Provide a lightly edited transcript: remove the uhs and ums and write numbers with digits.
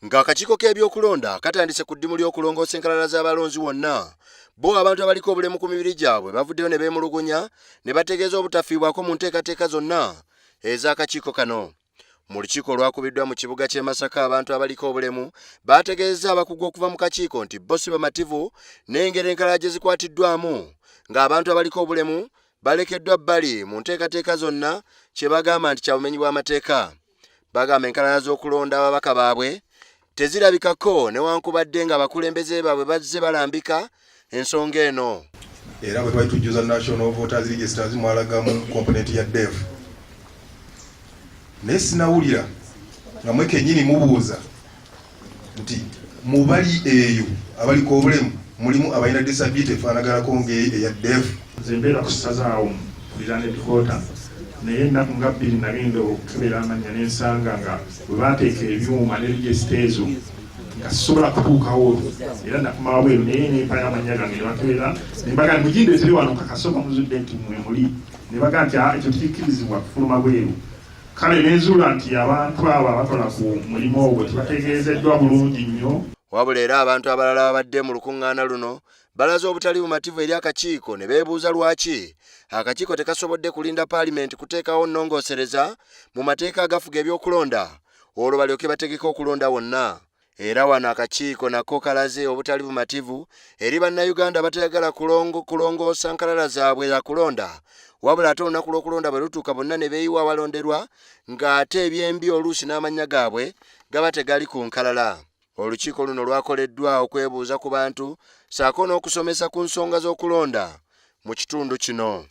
Ng'akakiiko k'ebyokulonda katandise ku ddimu ly'okulongoosa enkalala z'abalonzi wonna, bo abantu abaliko obulemu ku mibiri gyabwe bavuddeyo ne beemulugunya ne bategeeza obutafiibwako mu nteekateeka zonna ez'akakiiko kano. Mu lukiiko olwakubiddwa mu kibuga ky'e Masaka, abantu abaliko obulemu baategeeza abakugu okuva mu kakiiko nti bo si bamativu n'engeri enkalala gye zikwatiddwamu, ng'abantu abaliko obulemu balekeddwa bbali mu nteekateeka zonna, kye bagamba nti kya bumenyi bw'amateeka. Bagamba enkalala z'okulonda ababaka baabwe tezirabikako newankubadde nga abakulembeze baabwe bazze balambika ensonga eno. Era bwe twali tujjuza National Voters Registers mwalagamu komponenti ya DEV. Naye sinawulira nga mwe kennyini mubuuza nti mu bali eyo abaliko obulemu mulimu abalina disability efaanaganako ng'eya DEV. Nze mbeera ku ssaza mpulira n'ebikoota, naye ennaku nga bbiri nagenda okukebera amanya n'ensanga nga bwe bateeka ebyuma ne regisita ezo nga sisobola kutuukawo, era nakumawo bweru naye nempayo amanya gange ne bakebera ne mbaga mugindeetere wano kakasooka muzudde nti mwe muli, ne baga nti ekyo tikikkirizibwa kufuluma bweru. Kale nenzuula nti abantu abo abakola ku mulimu ogwo tebategeezeddwa bulungi nnyo. Wabula era abantu abalala babadde mu lukuŋŋaana luno balaze obutali bumativu eri akakiiko ne beebuuza lwaki akakiiko tekasobodde kulinda Paalamenti kuteekawo nnongoosereza mu mateeka agafuga ebyokulonda olwo balyoke bategeke okulonda wonna. Era wano akakiiko nako kalaze obutali bumativu eri bannayuganda batayagala kulongoosa nkalala zaabwe za kulonda, wabula ate olunaku lw'okulonda bwe lutuuka bonna ne beeyiwa abalonderwa ng'ate ebyembi oluusi n'amannya gaabwe gaba tegali ku nkalala. Olukiiko luno lwakoleddwa okwebuuza ku bantu ssaako n'okusomesa ku nsonga z'okulonda mu kitundu kino.